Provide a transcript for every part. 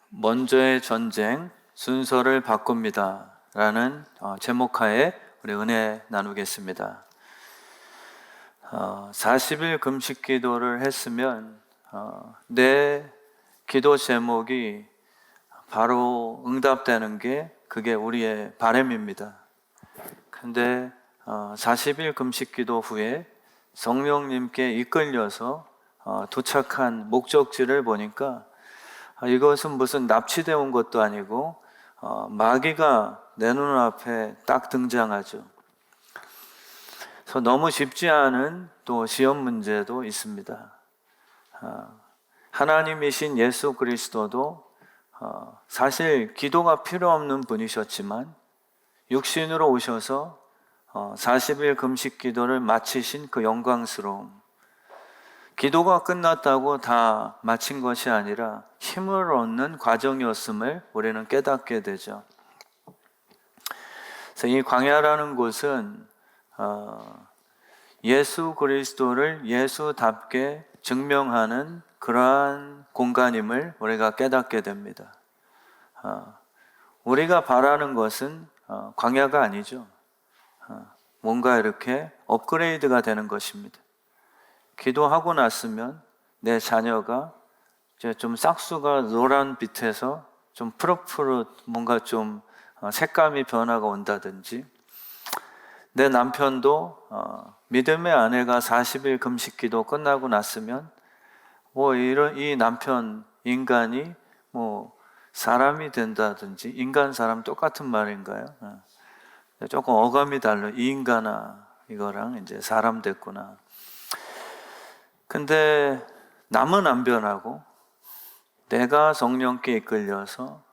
먼저의 전쟁 순서를 바꿉니다 라는 제목하에 우리 은혜 나누겠습니다. 40일 금식 기도를 했으면 내 기도 제목이 바로 응답되는 게 그게 우리의 바람입니다. 근데 40일 금식 기도 후에 성령님께 이끌려서 도착한 목적지를 보니까 이것은 무슨 납치되어 온 것도 아니고 마귀가 내 눈앞에 딱 등장하죠. 그래서 너무 쉽지 않은 또 시험 문제도 있습니다. 하나님이신 예수 그리스도도 사실 기도가 필요 없는 분이셨지만 육신으로 오셔서 40일 금식 기도를 마치신 그 영광스러움, 기도가 끝났다고 다 마친 것이 아니라 힘을 얻는 과정이었음을 우리는 깨닫게 되죠. 그래서 이 광야라는 곳은 예수 그리스도를 예수답게 증명하는 그러한 공간임을 우리가 깨닫게 됩니다. 우리가 바라는 것은 광야가 아니죠. 뭔가 이렇게 업그레이드가 되는 것입니다. 기도하고 났으면 내 자녀가 이제 좀 싹수가 노란빛에서 좀 푸릇푸릇 뭔가 좀 색감이 변화가 온다든지, 내 남편도 믿음의 아내가 40일 금식 기도 끝나고 났으면 이 남편 인간이 사람이 된다든지, 인간 사람 똑같은 말인가요? 조금 어감이 달라. 이 인간아, 이거랑 이제 사람 됐구나. 근데 남은 안 변하고 내가 성령께 이끌려서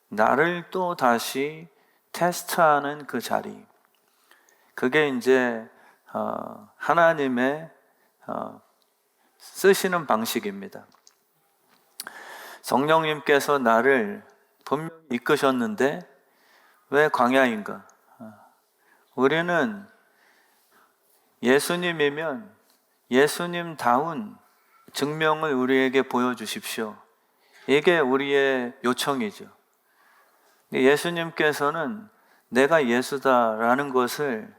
나를 또 다시 테스트하는 그 자리, 그게 이제 하나님의 쓰시는 방식입니다. 성령님께서 나를 분명히 이끄셨는데 왜 광야인가? 우리는 예수님이면 예수님다운 증명을 우리에게 보여주십시오. 이게 우리의 요청이죠. 예수님께서는 내가 예수다라는 것을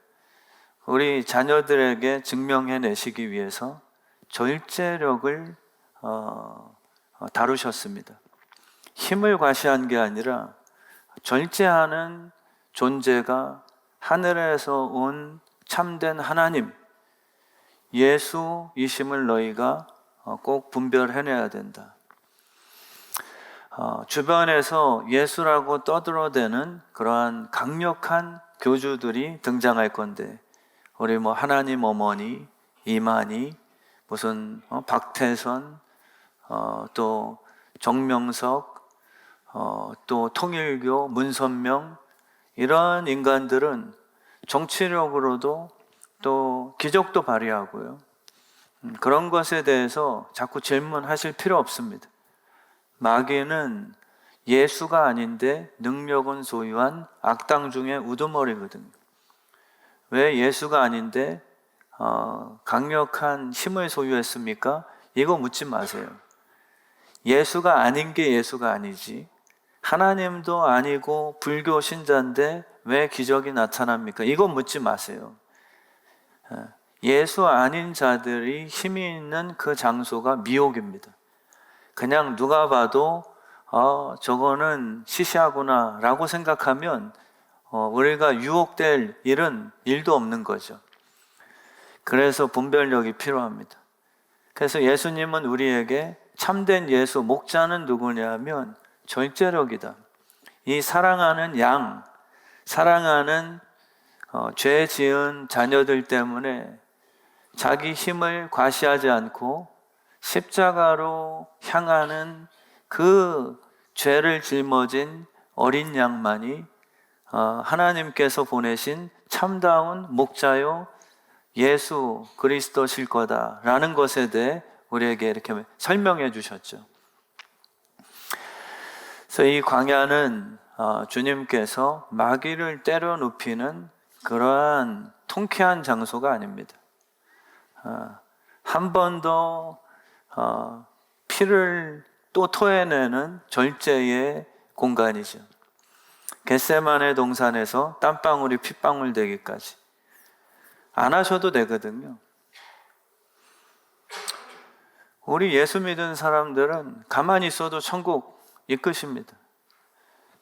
우리 자녀들에게 증명해내시기 위해서 절제력을 다루셨습니다. 힘을 과시한 게 아니라 절제하는 존재가 하늘에서 온 참된 하나님, 예수이심을 너희가 꼭 분별해내야 된다. 주변에서 예수라고 떠들어대는 그러한 강력한 교주들이 등장할 건데, 우리 하나님 어머니, 이만희, 무슨 박태선, 또 정명석, 또 통일교, 문선명, 이런 인간들은 정치력으로도 또 기적도 발휘하고요. 그런 것에 대해서 자꾸 질문하실 필요 없습니다. 마귀는 예수가 아닌데 능력은 소유한 악당 중에 우두머리거든요. 왜 예수가 아닌데 강력한 힘을 소유했습니까? 이거 묻지 마세요. 예수가 아닌 게 예수가 아니지, 하나님도 아니고 불교 신자인데 왜 기적이 나타납니까? 이거 묻지 마세요. 예수 아닌 자들이 힘이 있는 그 장소가 미혹입니다. 그냥 누가 봐도 저거는 시시하구나 라고 생각하면 우리가 유혹될 일도 없는 거죠. 그래서 분별력이 필요합니다. 그래서 예수님은 우리에게 참된 예수, 목자는 누구냐면 절제력이다. 이 사랑하는 양, 사랑하는 죄 지은 자녀들 때문에 자기 힘을 과시하지 않고 십자가로 향하는 그 죄를 짊어진 어린 양만이 하나님께서 보내신 참다운 목자요 예수 그리스도실 거다라는 것에 대해 우리에게 이렇게 설명해 주셨죠. 그래서 이 광야는 주님께서 마귀를 때려 눕히는 그러한 통쾌한 장소가 아닙니다. 한 번도 피를 또 토해내는 절제의 공간이죠. 겟세마네 동산에서 땀방울이 핏방울 되기까지 안 하셔도 되거든요. 우리 예수 믿은 사람들은 가만히 있어도 천국 이끄십니다.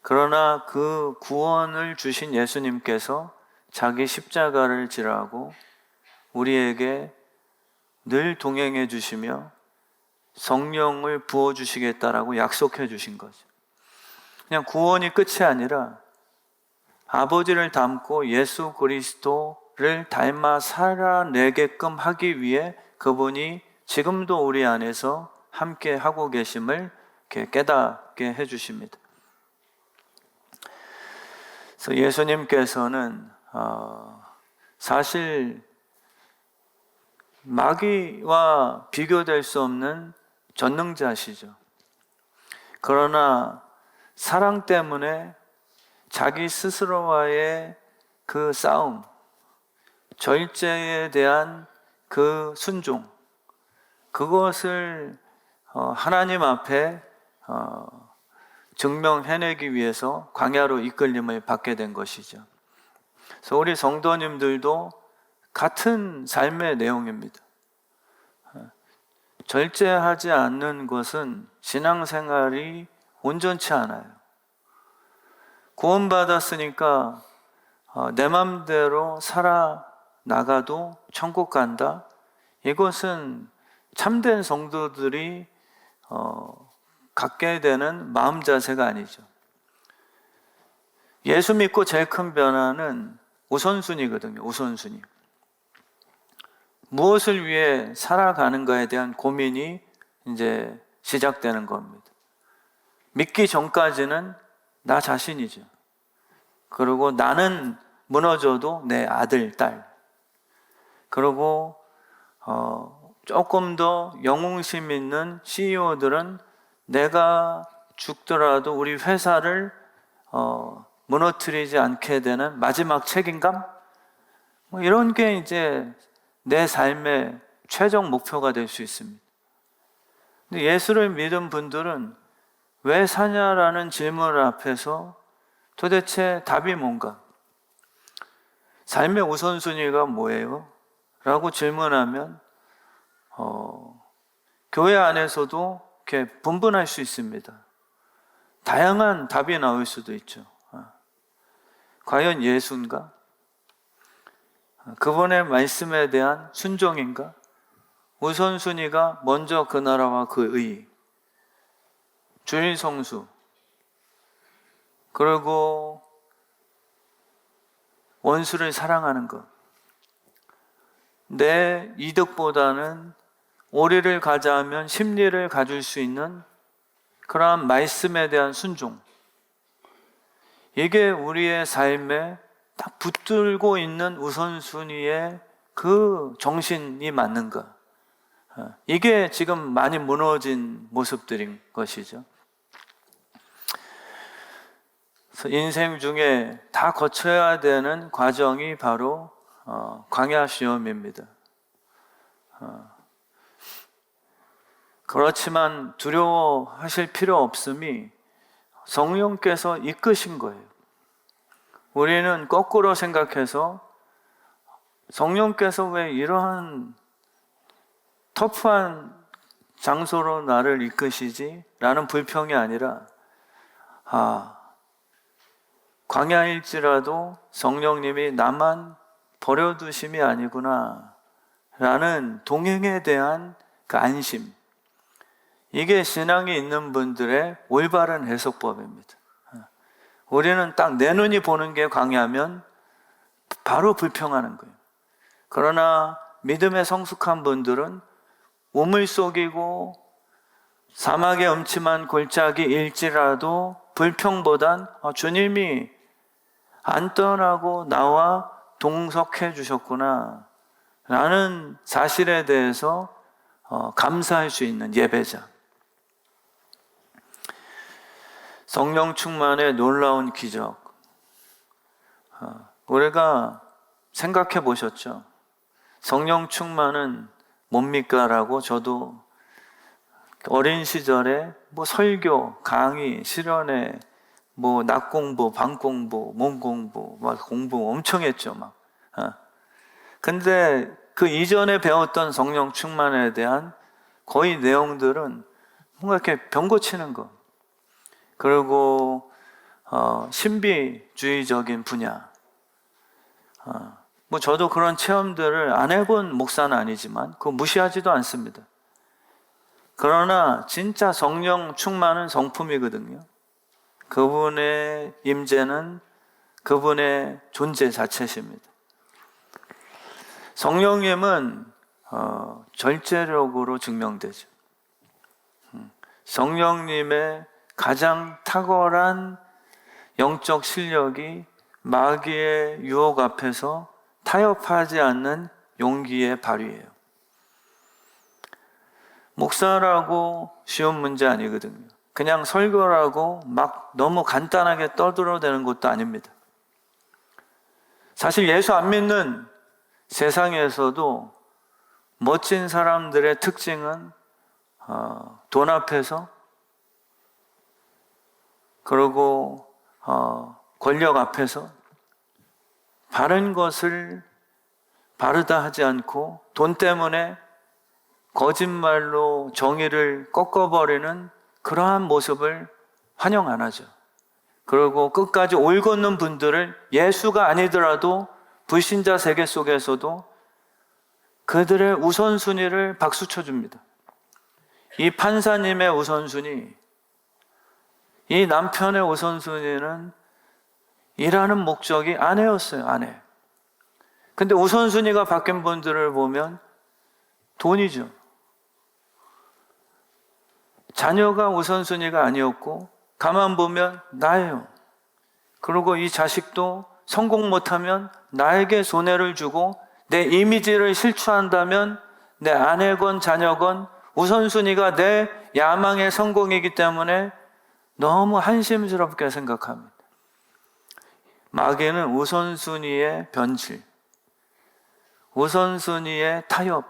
그러나 그 구원을 주신 예수님께서 자기 십자가를 지라고 우리에게 늘 동행해 주시며 성령을 부어주시겠다라고 약속해 주신 거죠. 그냥 구원이 끝이 아니라 아버지를 닮고 예수 그리스도를 닮아 살아내게끔 하기 위해 그분이 지금도 우리 안에서 함께 하고 계심을 깨닫게 해주십니다. 그래서 예수님께서는 사실 마귀와 비교될 수 없는 전능자시죠. 그러나 사랑 때문에 자기 스스로와의 그 싸움, 절제에 대한 그 순종, 그것을 하나님 앞에 증명해내기 위해서 광야로 이끌림을 받게 된 것이죠. 그래서 우리 성도님들도 같은 삶의 내용입니다. 절제하지 않는 것은 신앙생활이 온전치 않아요. 구원받았으니까 내 맘대로 살아나가도 천국 간다? 이것은 참된 성도들이 갖게 되는 마음 자세가 아니죠. 예수 믿고 제일 큰 변화는 우선순위거든요. 우선순위. 무엇을 위해 살아가는가에 대한 고민이 이제 시작되는 겁니다. 믿기 전까지는 나 자신이죠. 그리고 나는 무너져도 내 아들, 딸. 그리고 조금 더 영웅심 있는 CEO들은 내가 죽더라도 우리 회사를 무너뜨리지 않게 되는 마지막 책임감? 뭐 이런 게 이제 내 삶의 최종 목표가 될 수 있습니다. 근데 예수를 믿은 분들은 왜 사냐라는 질문 앞에서 도대체 답이 뭔가? 삶의 우선순위가 뭐예요? 라고 질문하면 교회 안에서도 이렇게 분분할 수 있습니다. 다양한 답이 나올 수도 있죠. 과연 예수인가? 그분의 말씀에 대한 순종인가? 우선순위가 먼저 그 나라와 그 의, 주일 성수, 그리고 원수를 사랑하는 것. 내 이득보다는 오리를 가자면 심리를 가질 수 있는 그러한 말씀에 대한 순종. 이게 우리의 삶에 딱 붙들고 있는 우선순위의 그 정신이 맞는가? 이게 지금 많이 무너진 모습들인 것이죠. 그래서 인생 중에 다 거쳐야 되는 과정이 바로 광야 시험입니다. 그렇지만 두려워하실 필요 없음이 성령께서 이끄신 거예요. 우리는 거꾸로 생각해서 성령께서 왜 이러한 터프한 장소로 나를 이끄시지? 라는 불평이 아니라 광야일지라도 성령님이 나만 버려두심이 아니구나 라는 동행에 대한 그 안심, 이게 신앙이 있는 분들의 올바른 해석법입니다. 우리는 딱 내 눈이 보는 게 광야면 바로 불평하는 거예요. 그러나 믿음에 성숙한 분들은 우물 속이고 사막의 음침한 골짜기 일지라도 불평보단 주님이 안 떠나고 나와 동석해 주셨구나 라는 사실에 대해서 감사할 수 있는 예배자. 성령 충만의 놀라운 기적. 우리가 생각해 보셨죠? 성령 충만은 뭡니까? 라고 저도 어린 시절에 뭐 설교, 강의, 실연회, 뭐 낮 공부, 밤 공부, 몸 공부, 막 공부 엄청 했죠, 막. 근데 그 이전에 배웠던 성령 충만에 대한 거의 내용들은 뭔가 이렇게 병 고치는 거. 그리고 신비주의적인 분야. 뭐 저도 그런 체험들을 안 해본 목사는 아니지만 그거 무시하지도 않습니다. 그러나 진짜 성령 충만은 성품이거든요. 그분의 임재는 그분의 존재 자체십니다. 성령님은 절제력으로 증명되죠. 성령님의 가장 탁월한 영적 실력이 마귀의 유혹 앞에서 타협하지 않는 용기의 발휘예요. 목사라고 쉬운 문제 아니거든요. 그냥 설교라고 막 너무 간단하게 떠들어대는 것도 아닙니다. 사실 예수 안 믿는 세상에서도 멋진 사람들의 특징은 돈 앞에서 그리고 권력 앞에서 바른 것을 바르다 하지 않고 돈 때문에 거짓말로 정의를 꺾어버리는 그러한 모습을 환영 안 하죠. 그리고 끝까지 올 걷는 분들을 예수가 아니더라도 불신자 세계 속에서도 그들의 우선순위를 박수 쳐줍니다. 이 판사님의 우선순위, 이 남편의 우선순위는 일하는 목적이 아내였어요, 아내. 근데 우선순위가 바뀐 분들을 보면 돈이죠. 자녀가 우선순위가 아니었고 가만 보면 나예요. 그리고 이 자식도 성공 못하면 나에게 손해를 주고 내 이미지를 실추한다면 내 아내건 자녀건 우선순위가 내 야망의 성공이기 때문에 너무 한심스럽게 생각합니다. 마귀는 우선순위의 변질, 우선순위의 타협,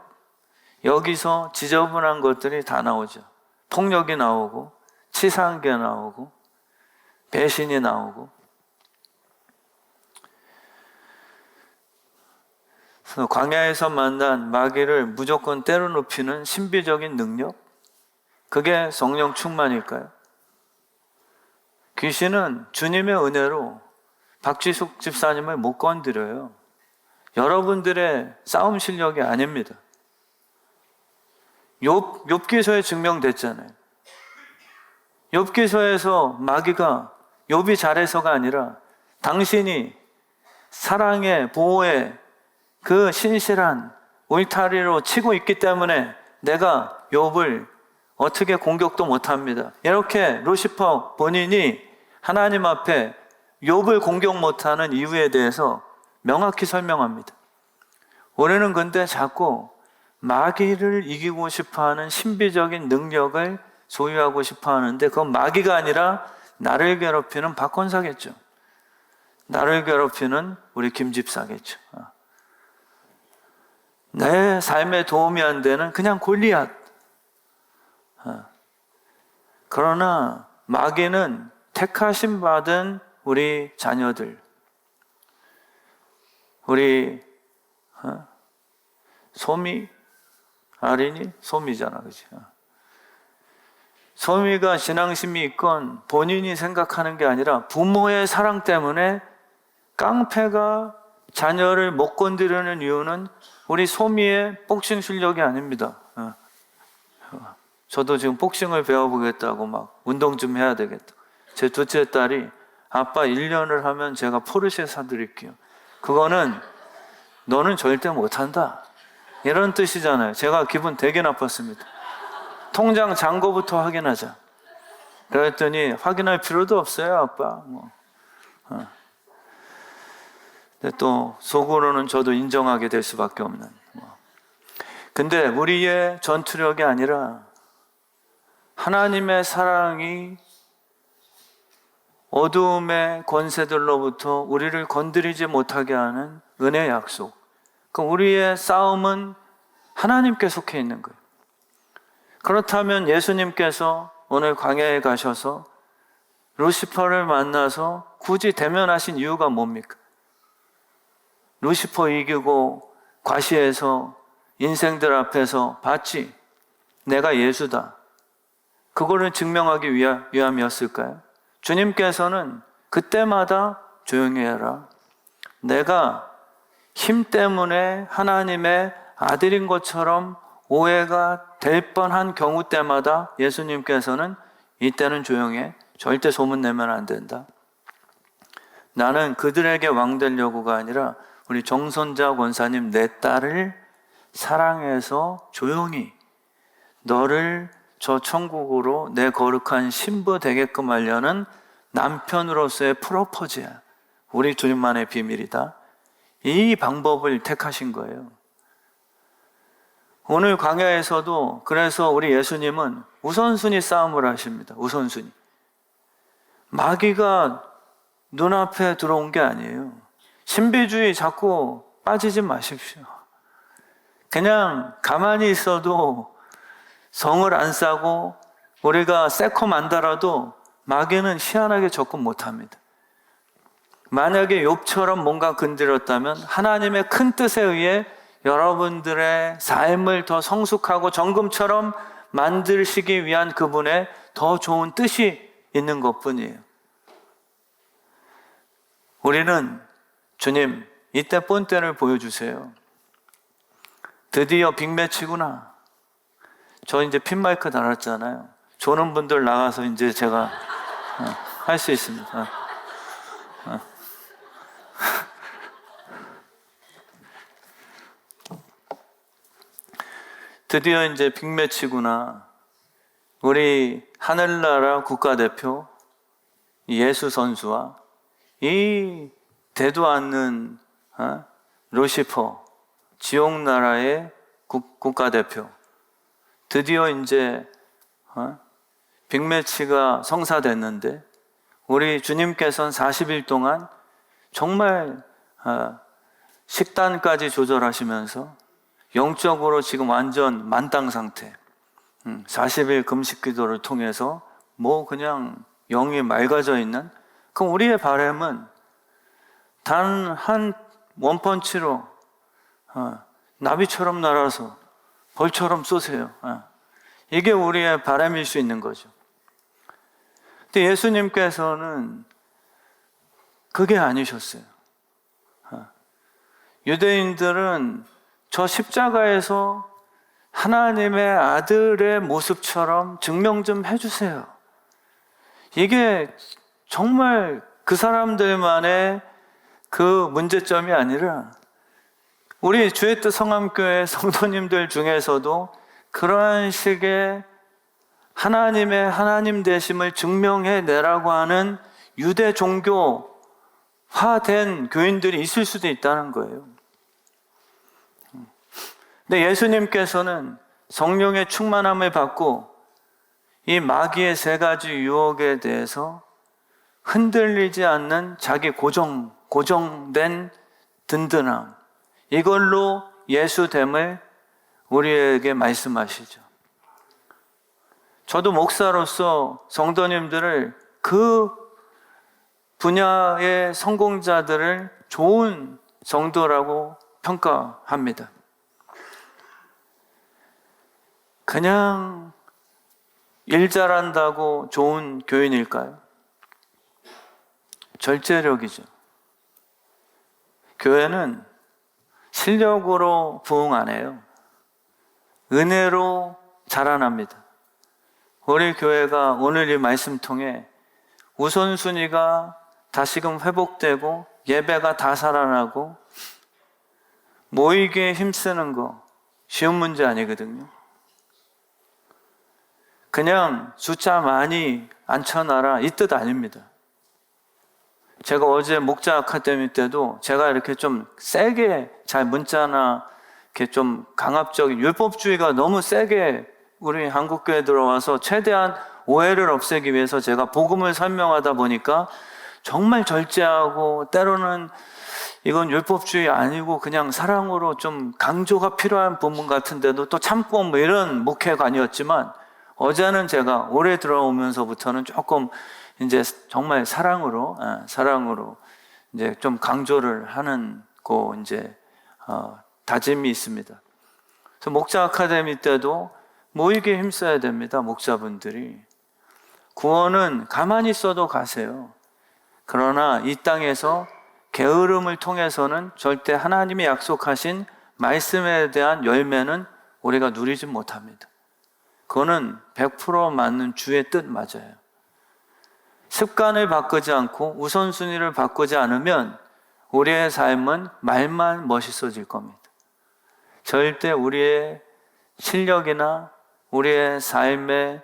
여기서 지저분한 것들이 다 나오죠. 폭력이 나오고 치사한 게 나오고 배신이 나오고. 그래서 광야에서 만난 마귀를 무조건 때려눕히는 신비적인 능력, 그게 성령 충만일까요? 귀신은 주님의 은혜로 박지숙 집사님을 못 건드려요. 여러분들의 싸움 실력이 아닙니다. 욥기서에 증명됐잖아요. 욥기서에서 마귀가 욥이 잘해서가 아니라 당신이 사랑의 보호의 그 신실한 울타리로 치고 있기 때문에 내가 욥을 어떻게 공격도 못합니다. 이렇게 루시퍼 본인이 하나님 앞에 욥을 공격 못하는 이유에 대해서 명확히 설명합니다. 우리는 근데 자꾸 마귀를 이기고 싶어하는 신비적인 능력을 소유하고 싶어하는데 그건 마귀가 아니라 나를 괴롭히는 박권사겠죠. 나를 괴롭히는 우리 김 집사겠죠. 내 삶에 도움이 안 되는 그냥 골리앗. 그러나 마귀는 택하심 받은 우리 자녀들, 우리 소미, 아린이 소미잖아, 그치? 소미가 신앙심이 있건 본인이 생각하는 게 아니라 부모의 사랑 때문에 깡패가 자녀를 못 건드리는 이유는 우리 소미의 복싱 실력이 아닙니다. 저도 지금 복싱을 배워보겠다고 막 운동 좀 해야 되겠다. 제 둘째 딸이 아빠 1년을 하면 제가 포르쉐 사드릴게요. 그거는 너는 절대 못한다, 이런 뜻이잖아요. 제가 기분 되게 나빴습니다. 통장 잔고부터 확인하자. 그랬더니 확인할 필요도 없어요, 아빠. 근데 또 속으로는 저도 인정하게 될 수밖에 없는. 근데 우리의 전투력이 아니라 하나님의 사랑이 어두움의 권세들로부터 우리를 건드리지 못하게 하는 은혜의 약속. 그 우리의 싸움은 하나님께 속해 있는 거예요. 그렇다면 예수님께서 오늘 광야에 가셔서 루시퍼를 만나서 굳이 대면하신 이유가 뭡니까? 루시퍼 이기고 과시해서 인생들 앞에서 봤지? 내가 예수다. 그거를 증명하기 위함이었을까요? 주님께서는 그때마다 조용히 해라. 내가 힘 때문에 하나님의 아들인 것처럼 오해가 될 뻔한 경우 때마다 예수님께서는 이때는 조용해. 절대 소문내면 안 된다. 나는 그들에게 왕 되려고가 아니라 우리 정선자 권사님 내 딸을 사랑해서 조용히 너를 저 천국으로 내 거룩한 신부 되게끔 하려는 남편으로서의 프로포즈야. 우리 둘만의 비밀이다. 이 방법을 택하신 거예요. 오늘 광야에서도 그래서 우리 예수님은 우선순위 싸움을 하십니다. 우선순위. 마귀가 눈앞에 들어온 게 아니에요. 신비주의 자꾸 빠지지 마십시오. 그냥 가만히 있어도 성을 안 싸고 우리가 새콤한다라도 마귀는 희한하게 접근 못합니다. 만약에 욥처럼 뭔가 건드렸다면 하나님의 큰 뜻에 의해 여러분들의 삶을 더 성숙하고 정금처럼 만드시기 위한 그분의 더 좋은 뜻이 있는 것뿐이에요. 우리는 주님 이때 본때를 보여주세요. 드디어 빅매치구나. 저 이제 핀마이크 달았잖아요. 조는 분들 나가서 이제 제가 할 수 있습니다. 드디어 이제 빅매치구나. 우리 하늘나라 국가대표 예수 선수와 이 되도 않는 루시퍼 지옥나라의 국가대표 드디어 이제 빅매치가 성사됐는데 우리 주님께서는 40일 동안 정말 식단까지 조절하시면서 영적으로 지금 완전 만땅 상태 40일 금식 기도를 통해서 뭐 그냥 영이 맑아져 있는. 그럼 우리의 바람은 단 한 원펀치로 나비처럼 날아서 벌처럼 쏘세요. 이게 우리의 바람일 수 있는 거죠. 근데 예수님께서는 그게 아니셨어요. 유대인들은 저 십자가에서 하나님의 아들의 모습처럼 증명 좀 해주세요. 이게 정말 그 사람들만의 그 문제점이 아니라 우리 주의 뜻 성함교회 성도님들 중에서도 그러한 식의 하나님의 하나님 되심을 증명해내라고 하는 유대 종교화된 교인들이 있을 수도 있다는 거예요. 근데 예수님께서는 성령의 충만함을 받고 이 마귀의 세 가지 유혹에 대해서 흔들리지 않는 자기 고정된 든든함, 이걸로 예수됨을 우리에게 말씀하시죠. 저도 목사로서 성도님들을 그 분야의 성공자들을 좋은 성도라고 평가합니다. 그냥 일 잘한다고 좋은 교인일까요? 절제력이죠. 교회는 실력으로 부흥 안 해요. 은혜로 자라납니다. 우리 교회가 오늘 이 말씀 통해 우선순위가 다시금 회복되고 예배가 다 살아나고 모이기에 힘쓰는 거 쉬운 문제 아니거든요. 그냥 숫자 많이 앉혀놔라 이 뜻 아닙니다. 제가 어제 목자 아카데미 때도 제가 이렇게 좀 세게 잘 문자나 이렇게 좀 강압적인 율법주의가 너무 세게 우리 한국교회에 들어와서 최대한 오해를 없애기 위해서 제가 복음을 설명하다 보니까 정말 절제하고 때로는 이건 율법주의 아니고 그냥 사랑으로 좀 강조가 필요한 부분 같은데도 또 참고 뭐 이런 목회관이었지만, 어제는 제가 올해 들어오면서부터는 조금 이제 정말 사랑으로 이제 좀 강조를 하는 이제 다짐이 있습니다. 그래서 목자 아카데미 때도 모이게 힘써야 됩니다. 목자분들이. 구원은 가만히 있어도 가세요. 그러나 이 땅에서 게으름을 통해서는 절대 하나님이 약속하신 말씀에 대한 열매는 우리가 누리지 못합니다. 그거는 100% 맞는 주의 뜻 맞아요. 습관을 바꾸지 않고 우선순위를 바꾸지 않으면 우리의 삶은 말만 멋있어질 겁니다. 절대 우리의 실력이나 우리의 삶의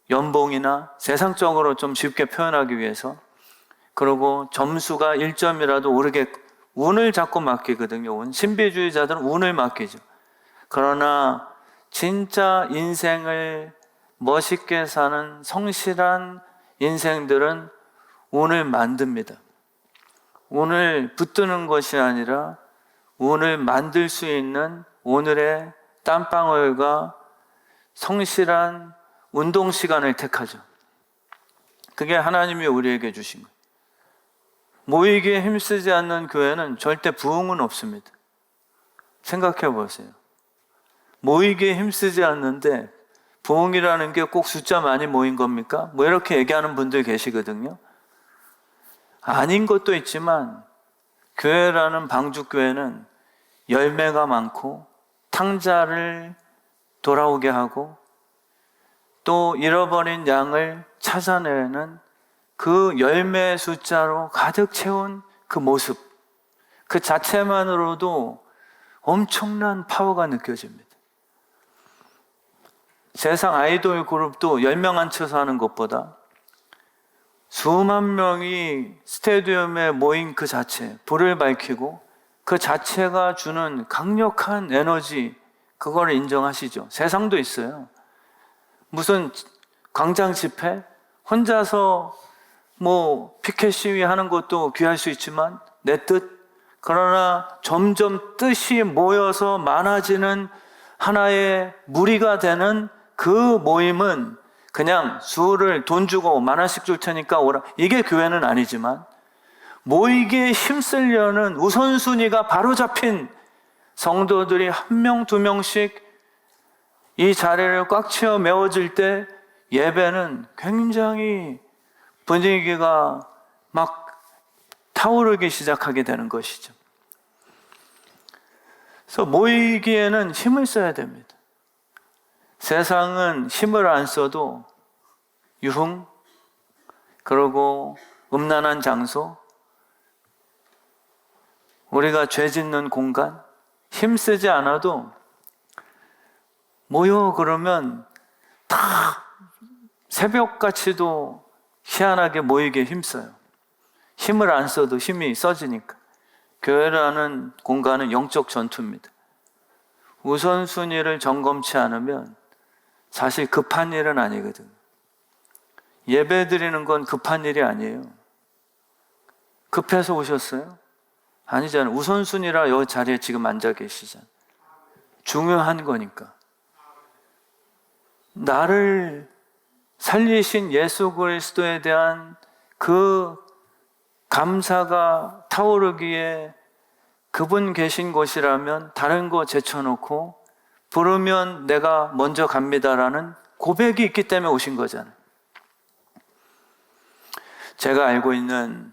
연봉이나 세상적으로 좀 쉽게 표현하기 위해서, 그리고 점수가 1점이라도 오르게 운을 자꾸 맡기거든요. 신비주의자들은 운을 맡기죠. 그러나 진짜 인생을 멋있게 사는 성실한 인생들은 운을 만듭니다. 운을 붙드는 것이 아니라 운을 만들 수 있는 오늘의 땀방울과 성실한 운동 시간을 택하죠. 그게 하나님이 우리에게 주신 거예요. 모이기에 힘쓰지 않는 교회는 절대 부흥은 없습니다. 생각해 보세요. 모이기에 힘쓰지 않는데 부흥이라는 게 꼭 숫자 많이 모인 겁니까? 뭐 이렇게 얘기하는 분들 계시거든요. 아닌 것도 있지만 교회라는 방주교회는 열매가 많고 탕자를 돌아오게 하고 또 잃어버린 양을 찾아내는 그 열매 숫자로 가득 채운 그 모습, 그 자체만으로도 엄청난 파워가 느껴집니다. 세상 아이돌 그룹도 10명 앉혀서 하는 것보다 수만 명이 스테디움에 모인 그 자체, 불을 밝히고 그 자체가 주는 강력한 에너지, 그걸 인정하시죠? 세상도 있어요. 무슨 광장 집회? 혼자서 뭐 피켓 시위 하는 것도 귀할 수 있지만 내 뜻, 그러나 점점 뜻이 모여서 많아지는 하나의 무리가 되는 그 모임은 그냥 수를 돈 주고 만 원씩 줄 테니까 오라, 이게 교회는 아니지만, 모이기에 힘쓰려는 우선순위가 바로 잡힌 성도들이 한 명, 두 명씩 이 자리를 꽉 채워 메워질 때 예배는 굉장히 분위기가 막 타오르기 시작하게 되는 것이죠. 그래서 모이기에는 힘을 써야 됩니다. 세상은 힘을 안 써도 유흥, 그리고 음란한 장소, 우리가 죄 짓는 공간, 힘쓰지 않아도 모여 그러면 다 새벽같이도 희한하게 모이게 힘써요. 힘을 안 써도 힘이 써지니까. 교회라는 공간은 영적 전투입니다. 우선순위를 점검치 않으면 사실 급한 일은 아니거든요. 예배 드리는 건 급한 일이 아니에요. 급해서 오셨어요? 아니잖아요. 우선순위라 이 자리에 지금 앉아 계시잖아요. 중요한 거니까. 나를 살리신 예수 그리스도에 대한 그 감사가 타오르기에 그분 계신 곳이라면 다른 거 제쳐놓고 부르면 내가 먼저 갑니다라는 고백이 있기 때문에 오신 거잖아요. 제가 알고 있는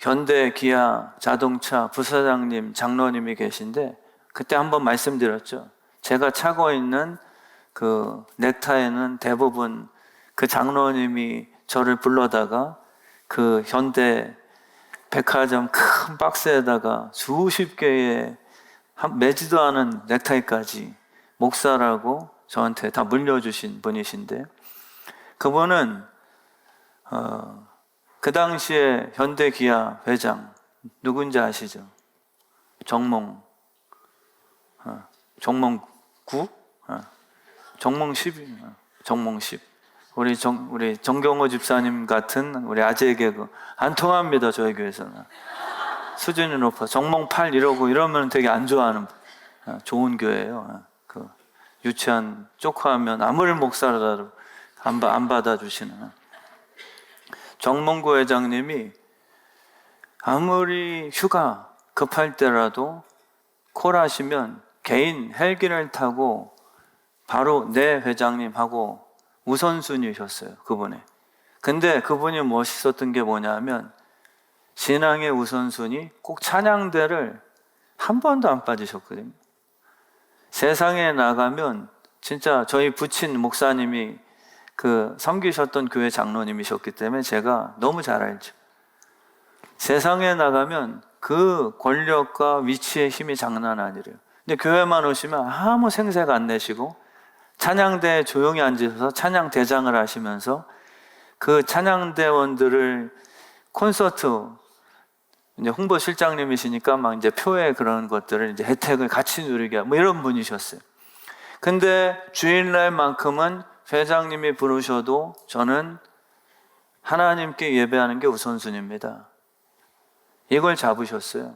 현대 기아 자동차 부사장님, 장로님이 계신데 그때 한번 말씀드렸죠. 제가 차고 있는 그 넥타이는 대부분 그 장로님이 저를 불러다가 그 현대 백화점 큰 박스에다가 수십 개의 매지도 않은 넥타이까지 목사라고 저한테 다 물려주신 분이신데, 그분은 그 당시에 현대기아 회장 누군지 아시죠? 정몽 9? 정몽 10? 정몽 10. 우리 정경호 집사님 같은 우리 아재 개그 안 통합니다, 저희 교회에서는. 수준이 높아. 정몽 8 이러면 되게 안 좋아하는 좋은 교회예요. 그 유치한 쪽화하면 아무리 목사라도 안 받아주시는. 정몽구 회장님이 아무리 휴가 급할 때라도 콜하시면 개인 헬기를 타고 바로 내 회장님하고 우선순위셨어요, 그분이. 근데 그분이 멋있었던 게 뭐냐면 신앙의 우선순위, 꼭 찬양대를 한 번도 안 빠지셨거든요. 세상에 나가면 진짜 저희 부친 목사님이 그 섬기셨던 교회 장로님이셨기 때문에 제가 너무 잘 알죠. 세상에 나가면 그 권력과 위치의 힘이 장난 아니래요. 근데 교회만 오시면 아무 생색 안 내시고 찬양대에 조용히 앉으셔서 찬양 대장을 하시면서 그 찬양대원들을 콘서트, 이제 홍보실장님이시니까 막 이제 표에 그런 것들을 이제 혜택을 같이 누리게 뭐 이런 분이셨어요. 근데 주일날만큼은 회장님이 부르셔도 저는 하나님께 예배하는 게 우선순위입니다. 이걸 잡으셨어요.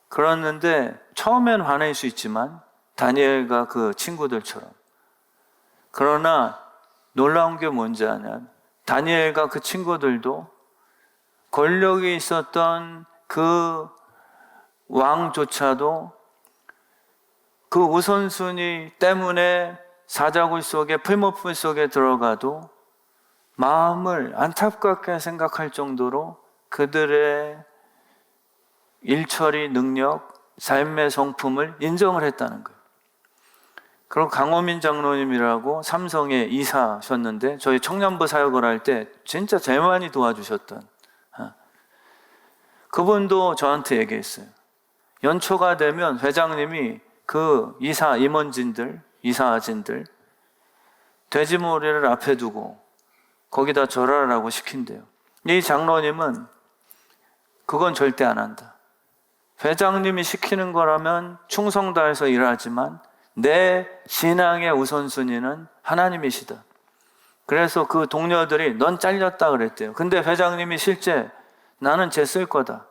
그랬는데 처음엔 화낼 수 있지만 다니엘과 그 친구들처럼. 그러나 놀라운 게 뭔지 아냐? 다니엘과 그 친구들도 권력이 있었던 그 왕조차도 그 우선순위 때문에 사자굴 속에 풀무풀 속에 들어가도 마음을 안타깝게 생각할 정도로 그들의 일처리 능력, 삶의 성품을 인정을 했다는 거예요. 그리고 강호민 장로님이라고 삼성에 이사하셨는데 저희 청년부 사역을 할 때 진짜 제일 많이 도와주셨던 그분도 저한테 얘기했어요. 연초가 되면 회장님이 그 이사진들 돼지머리를 앞에 두고 거기다 절하라고 시킨대요. 이 장로님은 그건 절대 안 한다. 회장님이 시키는 거라면 충성 다해서 일하지만 내 신앙의 우선순위는 하나님이시다. 그래서 그 동료들이 넌 잘렸다 그랬대요. 근데 회장님이 실제 나는 쟤 쓸 거다.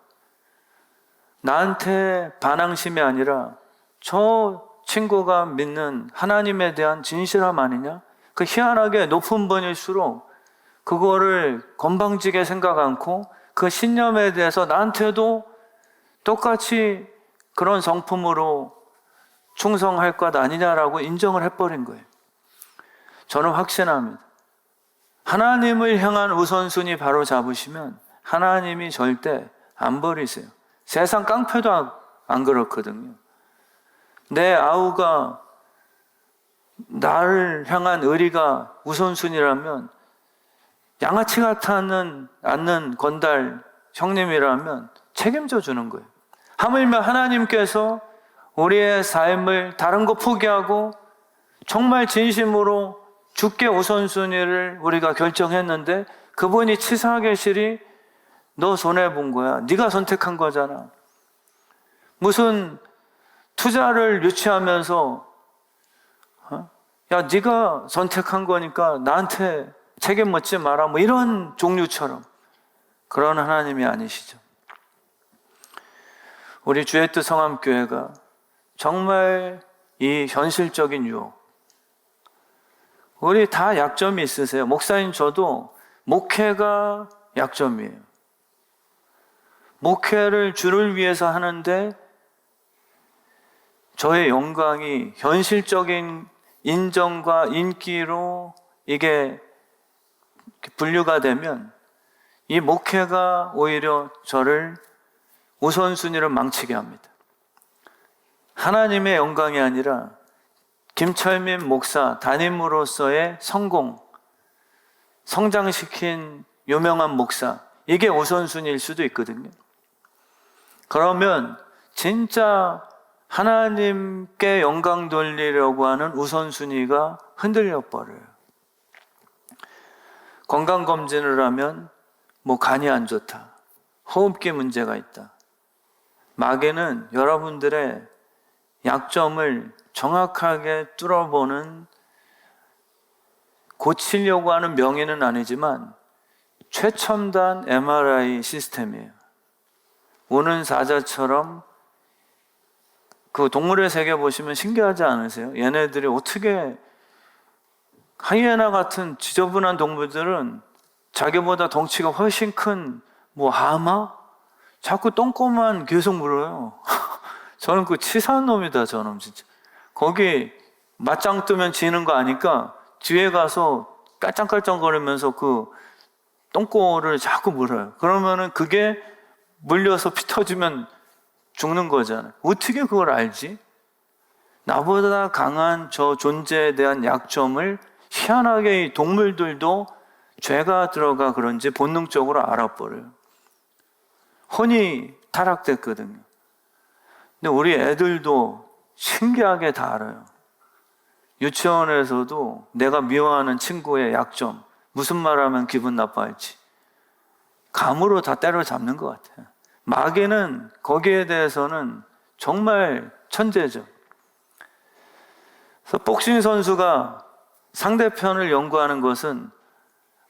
나한테 반항심이 아니라 저 친구가 믿는 하나님에 대한 진실함 아니냐? 그 희한하게 높은 분일수록 그거를 건방지게 생각 않고 그 신념에 대해서 나한테도 똑같이 그런 성품으로 충성할 것 아니냐라고 인정을 해버린 거예요. 저는 확신합니다. 하나님을 향한 우선순위 바로 잡으시면 하나님이 절대 안 버리세요. 세상 깡패도 안 그렇거든요. 내 아우가 나를 향한 의리가 우선순위라면 양아치 같지 않는 건달 형님이라면 책임져 주는 거예요. 하물며 하나님께서 우리의 삶을 다른 거 포기하고 정말 진심으로 주께 우선순위를 우리가 결정했는데 그분이 치사 계시리 너 손해본 거야. 네가 선택한 거잖아. 무슨 투자를 유치하면서 야 네가 선택한 거니까 나한테 책임 묻지 마라 뭐 이런 종류처럼 그런 하나님이 아니시죠. 우리 주의 뜻 성함교회가 정말 이 현실적인 유혹, 우리 다 약점이 있으세요. 목사님 저도 목회가 약점이에요. 목회를 주를 위해서 하는데 저의 영광이 현실적인 인정과 인기로 이게 분류가 되면 이 목회가 오히려 저를 우선순위를 망치게 합니다. 하나님의 영광이 아니라 김철민 목사 담임으로서의 성공, 성장시킨 유명한 목사, 이게 우선순위일 수도 있거든요. 그러면 진짜 하나님께 영광 돌리려고 하는 우선순위가 흔들려 버려요. 건강검진을 하면 뭐 간이 안 좋다, 호흡기 문제가 있다. 마귀는 여러분들의 약점을 정확하게 뚫어보는, 고치려고 하는 명의는 아니지만 최첨단 MRI 시스템이에요. 오는 사자처럼 그 동물의 세계 보시면 신기하지 않으세요? 얘네들이 어떻게 하이에나 같은 지저분한 동물들은 자기보다 덩치가 훨씬 큰 뭐 하마? 자꾸 똥꼬만 계속 물어요. 저는 그 치사한 놈이다, 저놈 진짜. 거기 맞짱 뜨면 지는 거 아니까 뒤에 가서 깔짱깔짱거리면서 그 똥꼬를 자꾸 물어요. 그러면은 그게 물려서 피 터지면 죽는 거잖아요. 어떻게 그걸 알지? 나보다 강한 저 존재에 대한 약점을 희한하게 이 동물들도 죄가 들어가 그런지 본능적으로 알아버려요. 혼이 타락됐거든요. 근데 우리 애들도 신기하게 다 알아요. 유치원에서도 내가 미워하는 친구의 약점, 무슨 말하면 기분 나빠할지 감으로 다 때려잡는 것 같아요. 마귀는 거기에 대해서는 정말 천재죠. 그래서 복싱 선수가 상대편을 연구하는 것은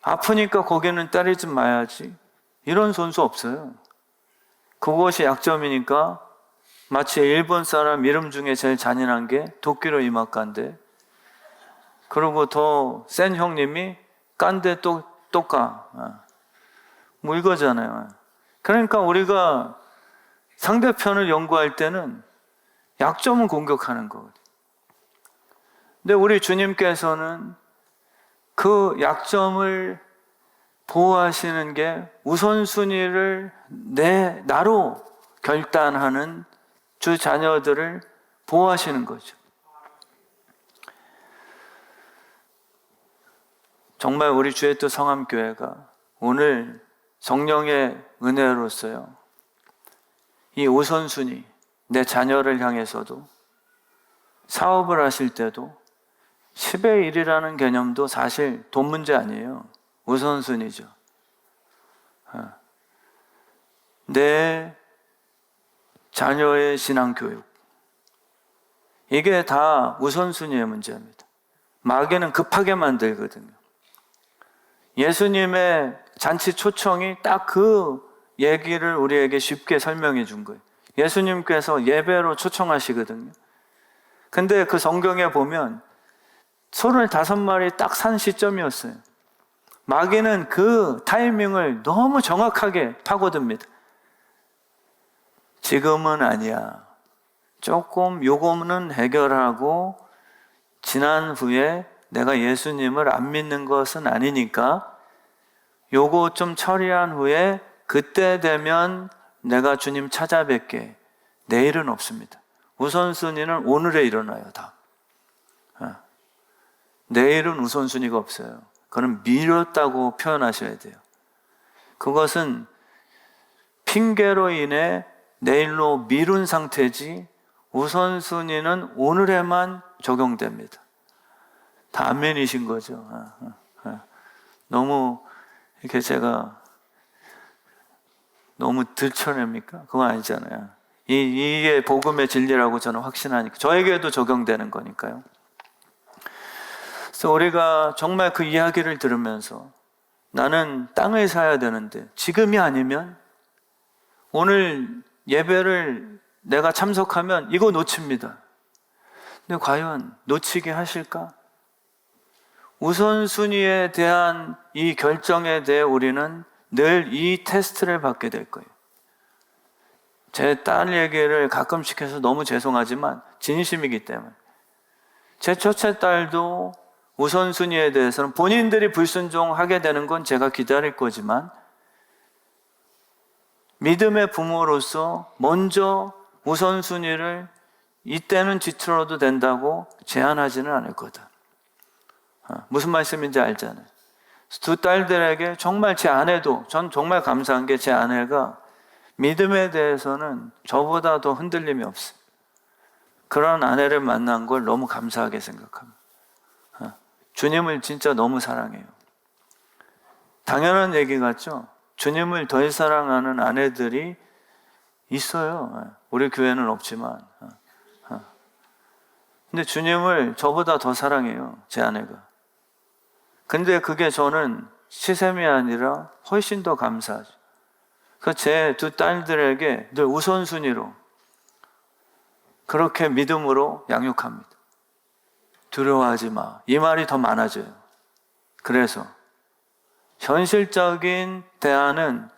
아프니까 거기는 때리지 마야지 이런 선수 없어요. 그것이 약점이니까 마치 일본 사람 이름 중에 제일 잔인한 게 도끼로 이막 간대. 그리고 더 센 형님이 깐데 또 까. 뭐 이거잖아요. 그러니까 우리가 상대편을 연구할 때는 약점은 공격하는 거거든요. 근데 우리 주님께서는 그 약점을 보호하시는 게 우선순위를 나로 결단하는 주 자녀들을 보호하시는 거죠. 정말 우리 주의 뜻 성함교회가 오늘 성령의 은혜로서요, 이 우선순위, 내 자녀를 향해서도 사업을 하실 때도 10의 1이라는 개념도 사실 돈 문제 아니에요. 우선순위죠. 내 자녀의 신앙교육, 이게 다 우선순위의 문제입니다. 마귀는 급하게 만들거든요. 예수님의 잔치 초청이 딱 그 얘기를 우리에게 쉽게 설명해 준 거예요. 예수님께서 예배로 초청하시거든요. 근데 그 성경에 보면 35마리 딱 산 시점이었어요. 마귀는 그 타이밍을 너무 정확하게 파고듭니다. 지금은 아니야. 조금 요거는 해결하고 지난 후에 내가 예수님을 안 믿는 것은 아니니까 요거 좀 처리한 후에 그때 되면 내가 주님 찾아뵐게. 내일은 없습니다. 우선순위는 오늘에 일어나요, 다. 내일은 우선순위가 없어요. 그건 미뤘다고 표현하셔야 돼요. 그것은 핑계로 인해 내일로 미룬 상태지 우선순위는 오늘에만 적용됩니다. 다 아멘이신 거죠. 너무 이렇게 제가 너무 들춰냅니까? 그건 아니잖아요. 이게 복음의 진리라고 저는 확신하니까 저에게도 적용되는 거니까요. 그래서 우리가 정말 그 이야기를 들으면서 나는 땅을 사야 되는데 지금이 아니면 오늘 예배를 내가 참석하면 이거 놓칩니다. 근데 과연 놓치게 하실까? 우선순위에 대한 이 결정에 대해 우리는 늘 이 테스트를 받게 될 거예요. 제 딸 얘기를 가끔씩 해서 너무 죄송하지만 진심이기 때문에 제 첫째 딸도 우선순위에 대해서는 본인들이 불순종하게 되는 건 제가 기다릴 거지만 믿음의 부모로서 먼저 우선순위를 이때는 뒤틀어도 된다고 제한하지는 않을 거다. 무슨 말씀인지 알잖아요. 두 딸들에게 정말 제 아내도 전 정말 감사한 게 제 아내가 믿음에 대해서는 저보다 더 흔들림이 없어요. 그런 아내를 만난 걸 너무 감사하게 생각합니다. 주님을 진짜 너무 사랑해요. 당연한 얘기 같죠? 주님을 덜 사랑하는 아내들이 있어요. 우리 교회는 없지만. 근데 주님을 저보다 더 사랑해요, 제 아내가. 근데 그게 저는 시샘이 아니라 훨씬 더 감사하죠. 그 제 두 딸들에게 늘 우선순위로 그렇게 믿음으로 양육합니다. 두려워하지 마. 이 말이 더 많아져요. 그래서 현실적인 대안은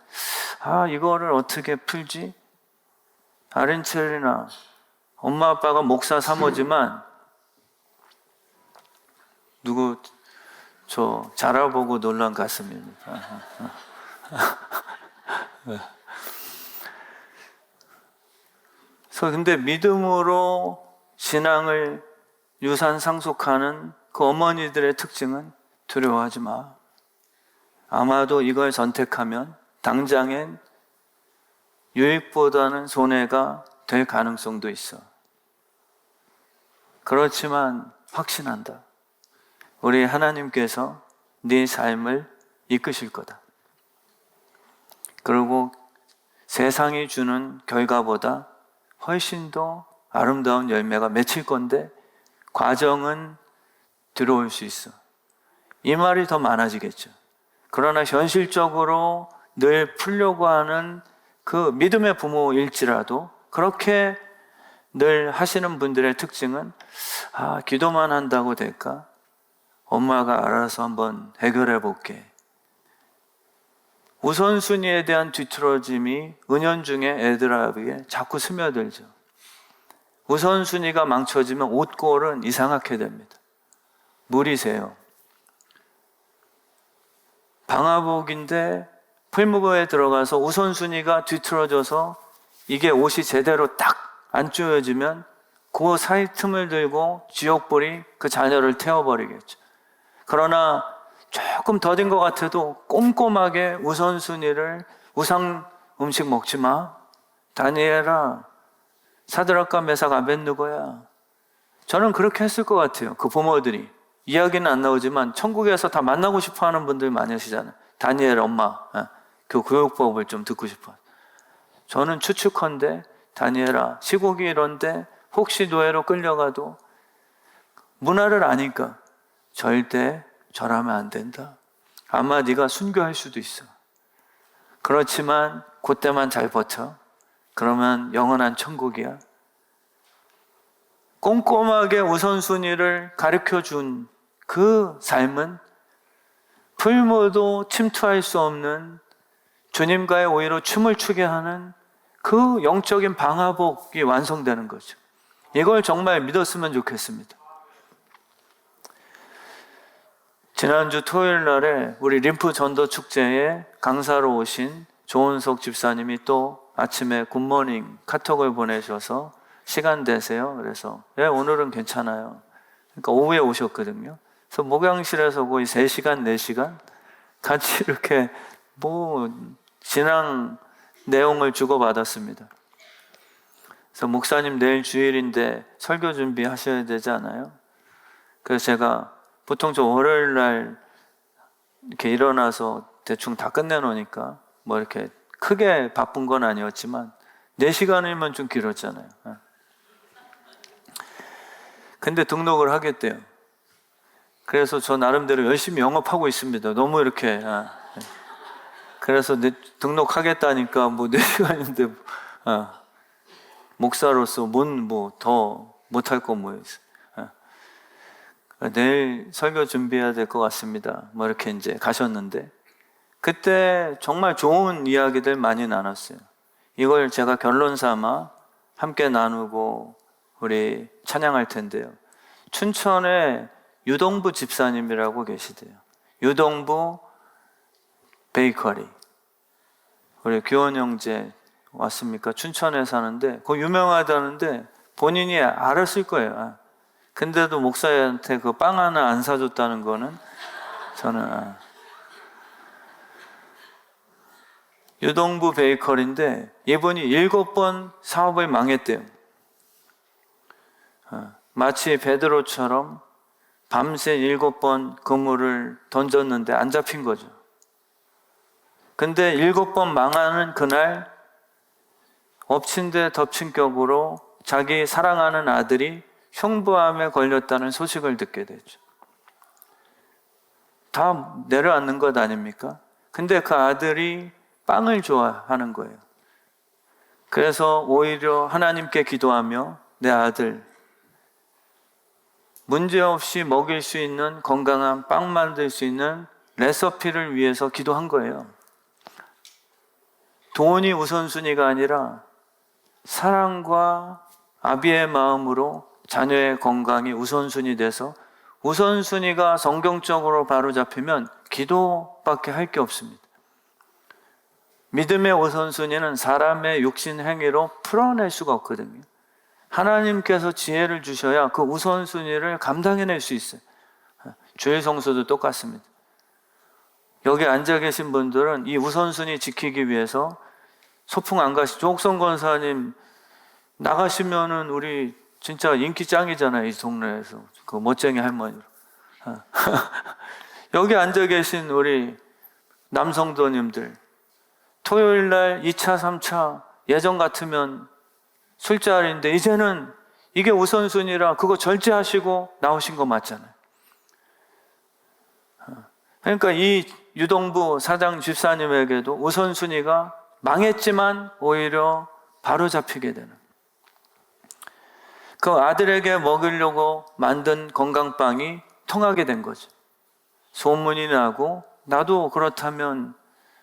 이거를 어떻게 풀지? 아린첼이나 엄마 아빠가 목사 사모지만 누구 저 자라보고 놀란 가슴입니다. 그래서 근데 믿음으로 신앙을 유산 상속하는 그 어머니들의 특징은 두려워하지 마. 아마도 이걸 선택하면 당장엔 유익보다는 손해가 될 가능성도 있어. 그렇지만 확신한다. 우리 하나님께서 네 삶을 이끄실 거다. 그리고 세상이 주는 결과보다 훨씬 더 아름다운 열매가 맺힐 건데 과정은 들어올 수 있어. 이 말이 더 많아지겠죠. 그러나 현실적으로 늘 풀려고 하는 그 믿음의 부모일지라도 그렇게 늘 하시는 분들의 특징은 기도만 한다고 될까? 엄마가 알아서 한번 해결해 볼게. 우선순위에 대한 뒤틀어짐이 은연중에 애들에게 자꾸 스며들죠. 우선순위가 망쳐지면 옷골은 이상하게 됩니다. 물이 새요. 방화복인데 풀무거에 들어가서 우선순위가 뒤틀어져서 이게 옷이 제대로 딱 안 조여지면 그 사이 틈을 들고 지옥불이 그 자녀를 태워버리겠죠. 그러나 조금 더딘 것 같아도 꼼꼼하게 우선순위를 우상 음식 먹지 마. 다니엘아, 사드락과 메삭 아벳느고야. 저는 그렇게 했을 것 같아요. 그 부모들이. 이야기는 안 나오지만 천국에서 다 만나고 싶어 하는 분들 많으시잖아요. 다니엘 엄마, 그 교육법을 좀 듣고 싶어요. 저는 추측컨대 다니엘아, 시국이 이런데 혹시 노예로 끌려가도 문화를 아니까 절대 절하면 안 된다. 아마 네가 순교할 수도 있어. 그렇지만 그때만 잘 버텨. 그러면 영원한 천국이야. 꼼꼼하게 우선순위를 가르쳐준 그 삶은 풀무도 침투할 수 없는 주님과의 오히려 춤을 추게 하는 그 영적인 방화복이 완성되는 거죠. 이걸 정말 믿었으면 좋겠습니다. 지난주 토요일 날에 우리 림프 전도 축제에 강사로 오신 조은석 집사님이 또 아침에 굿모닝 카톡을 보내셔서 시간 되세요? 그래서 오늘은 괜찮아요. 그러니까 오후에 오셨거든요. 그래서 목양실에서 거의 3시간, 4시간 같이 이렇게 신앙 내용을 주고받았습니다. 그래서 목사님 내일 주일인데 설교 준비하셔야 되지 않아요? 그래서 제가 보통 저 월요일 날 이렇게 일어나서 대충 다 끝내놓으니까 이렇게 크게 바쁜 건 아니었지만 4시간이면 좀 길었잖아요. 근데 등록을 하겠대요. 그래서 저 나름대로 열심히 영업하고 있습니다. 너무 이렇게. 그래서 등록하겠다니까 4시간인데 목사로서 더 못할 거 있어. 내일 설교 준비해야 될 것 같습니다. 이렇게 이제 가셨는데 그때 정말 좋은 이야기들 많이 나눴어요. 이걸 제가 결론 삼아 함께 나누고 우리 찬양할 텐데요. 춘천에 유동부 집사님이라고 계시대요. 유동부 베이커리. 우리 규원 형제 왔습니까? 춘천에 사는데 그거 유명하다는데 본인이 알았을 거예요. 근데도 목사한테 그 빵 하나 안 사줬다는 거는 저는 유동부 베이커리인데 이분이 7번 사업을 망했대요. 마치 베드로처럼 밤새 7번 그물을 던졌는데 안 잡힌 거죠. 근데 7번 망하는 그날 엎친 데 덮친 격으로 자기 사랑하는 아들이 흉부암에 걸렸다는 소식을 듣게 되죠. 다 내려앉는 것 아닙니까? 근데 그 아들이 빵을 좋아하는 거예요. 그래서 오히려 하나님께 기도하며 내 아들 문제없이 먹일 수 있는 건강한 빵 만들 수 있는 레시피를 위해서 기도한 거예요. 돈이 우선순위가 아니라 사랑과 아비의 마음으로 자녀의 건강이 우선순위 돼서 우선순위가 성경적으로 바로 잡히면 기도밖에 할 게 없습니다. 믿음의 우선순위는 사람의 육신 행위로 풀어낼 수가 없거든요. 하나님께서 지혜를 주셔야 그 우선순위를 감당해낼 수 있어요. 주일 성수도 똑같습니다. 여기 앉아 계신 분들은 이 우선순위 지키기 위해서 소풍 안 가시죠? 조옥성 권사님 나가시면은 우리 진짜 인기 짱이잖아요. 이 동네에서 그 멋쟁이 할머니로. 여기 앉아 계신 우리 남성도님들 토요일 날 2차, 3차 예전 같으면 술자리인데 이제는 이게 우선순위라 그거 절제하시고 나오신 거 맞잖아요. 그러니까 이 유동부 사장 집사님에게도 우선순위가 망했지만 오히려 바로 잡히게 되는 그 아들에게 먹이려고 만든 건강빵이 통하게 된 거죠. 소문이 나고 나도 그렇다면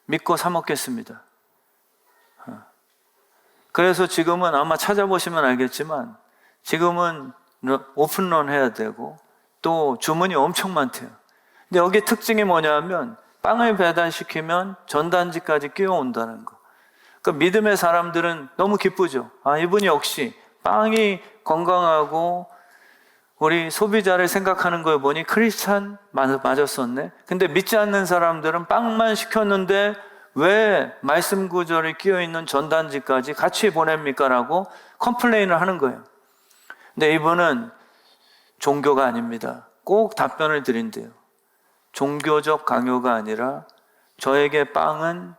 믿고 사 먹겠습니다. 그래서 지금은 아마 찾아보시면 알겠지만 지금은 오픈런 해야 되고 또 주문이 엄청 많대요. 근데 여기 특징이 뭐냐면 빵을 배달시키면 전단지까지 끼워온다는 거. 그러니까 믿음의 사람들은 너무 기쁘죠. 아, 이분이 역시 빵이 건강하고 우리 소비자를 생각하는 걸 보니 크리스찬 맞았었네. 근데 믿지 않는 사람들은 빵만 시켰는데 왜 말씀 구절이 끼어있는 전단지까지 같이 보냅니까? 라고 컴플레인을 하는 거예요. 근데 이분은 종교가 아닙니다. 꼭 답변을 드린대요. 종교적 강요가 아니라 저에게 빵은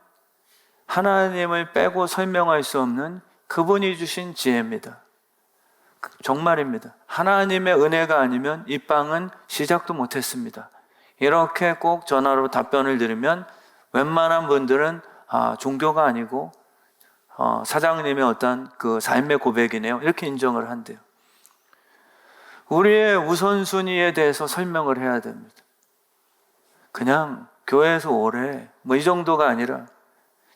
하나님을 빼고 설명할 수 없는 그분이 주신 지혜입니다. 정말입니다. 하나님의 은혜가 아니면 이 빵은 시작도 못했습니다. 이렇게 꼭 전화로 답변을 드리면 웬만한 분들은 종교가 아니고 사장님의 어떤 그 삶의 고백이네요. 이렇게 인정을 한대요. 우리의 우선순위에 대해서 설명을 해야 됩니다. 그냥 교회에서 오래 뭐 이 정도가 아니라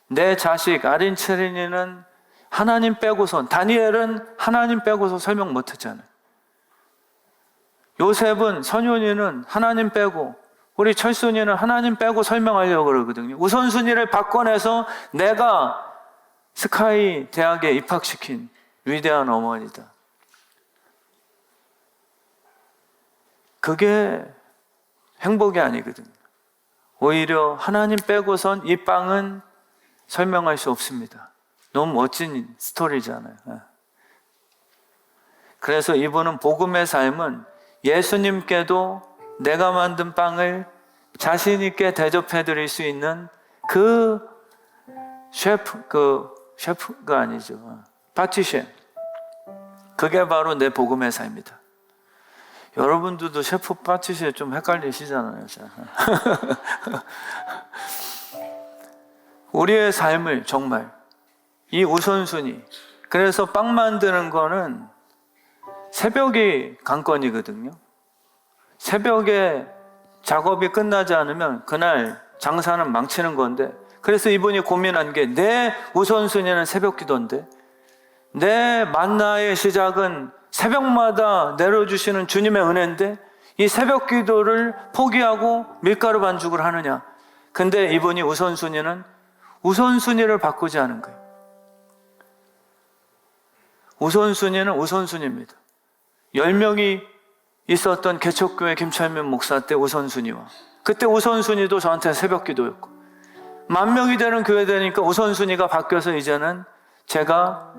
내 자식 아린체린이는 하나님 빼고선, 다니엘은 하나님 빼고서 설명 못했잖아요. 요셉은, 선윤이는 하나님 빼고, 우리 철순이는 하나님 빼고 설명하려고 그러거든요. 우선순위를 바꿔내서 내가 스카이 대학에 입학시킨 위대한 어머니다. 그게 행복이 아니거든요. 오히려 하나님 빼고선 이 빵은 설명할 수 없습니다. 너무 멋진 스토리잖아요. 그래서 이분은 복음의 삶은 예수님께도 내가 만든 빵을 자신 있게 대접해 드릴 수 있는 그 셰프가 아니죠. 파티셰. 그게 바로 내 복음의 삶이다. 여러분들도 셰프 파티셰 좀 헷갈리시잖아요. 우리의 삶을 정말 이 우선순위. 그래서 빵 만드는 거는 새벽이 관건이거든요. 새벽에 작업이 끝나지 않으면 그날 장사는 망치는 건데, 그래서 이분이 고민한 게 내 우선순위는 새벽 기도인데 내 만나의 시작은 새벽마다 내려주시는 주님의 은혜인데 이 새벽 기도를 포기하고 밀가루 반죽을 하느냐. 근데 이분이 우선순위를 바꾸지 않은 거예요. 우선순위는 우선순위입니다. 10명이 있었던 개척교회 김철민 목사 때 우선순위와 그때 우선순위도 저한테 새벽 기도였고 10,000명이 되는 교회 되니까 우선순위가 바뀌어서 이제는 제가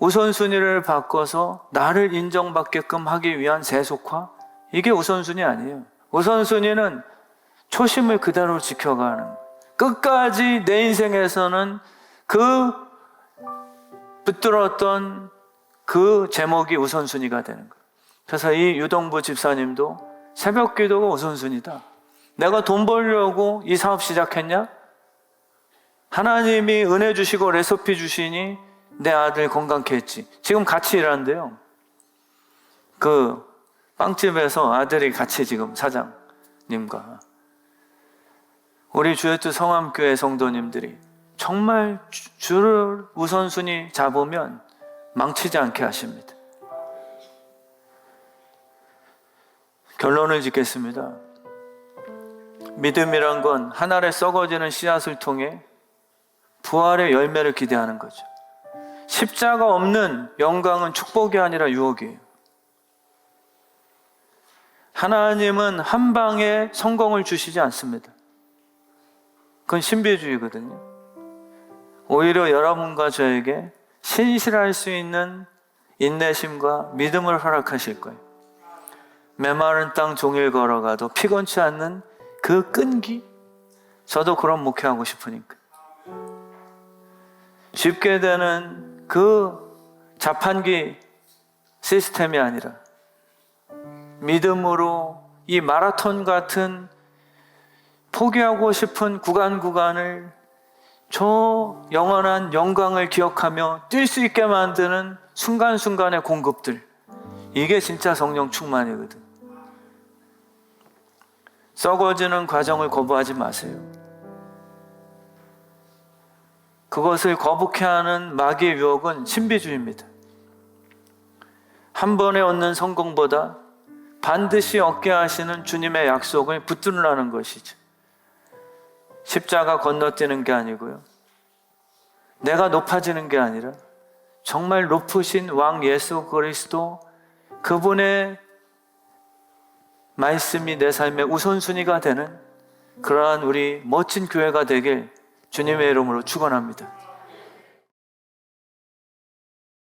우선순위를 바꿔서 나를 인정받게끔 하기 위한 세속화, 이게 우선순위 아니에요. 우선순위는 초심을 그대로 지켜가는 거예요. 끝까지 내 인생에서는 그 붙들었던 그 제목이 우선순위가 되는 거예요. 그래서 이 유동부 집사님도 새벽 기도가 우선순위다. 내가 돈 벌려고 이 사업 시작했냐? 하나님이 은혜 주시고 레시피 주시니 내 아들 건강케 했지. 지금 같이 일하는데요. 그 빵집에서 아들이 같이 지금 사장님과 우리 주의투 성함교회 성도님들이 정말 주를 우선순위 잡으면 망치지 않게 하십니다. 결론을 짓겠습니다. 믿음이란 건 한 알에 썩어지는 씨앗을 통해 부활의 열매를 기대하는 거죠. 십자가 없는 영광은 축복이 아니라 유혹이에요. 하나님은 한 방에 성공을 주시지 않습니다. 그건 신비주의거든요. 오히려 여러분과 저에게 신실할 수 있는 인내심과 믿음을 허락하실 거예요. 메마른 땅 종일 걸어가도 피곤치 않는 그 끈기, 저도 그런 목회하고 싶으니까. 쉽게 되는 그 자판기 시스템이 아니라 믿음으로 이 마라톤 같은 포기하고 싶은 구간을 저 영원한 영광을 기억하며 뛸 수 있게 만드는 순간순간의 공급들, 이게 진짜 성령 충만이거든. 썩어지는 과정을 거부하지 마세요. 그것을 거북해 하는 마귀의 유혹은 신비주의입니다. 한 번에 얻는 성공보다 반드시 얻게 하시는 주님의 약속을 붙들라는 것이죠. 십자가 건너뛰는 게 아니고요. 내가 높아지는 게 아니라 정말 높으신 왕 예수 그리스도, 그분의 말씀이 내 삶의 우선순위가 되는 그러한 우리 멋진 교회가 되길 주님의 이름으로 축원합니다.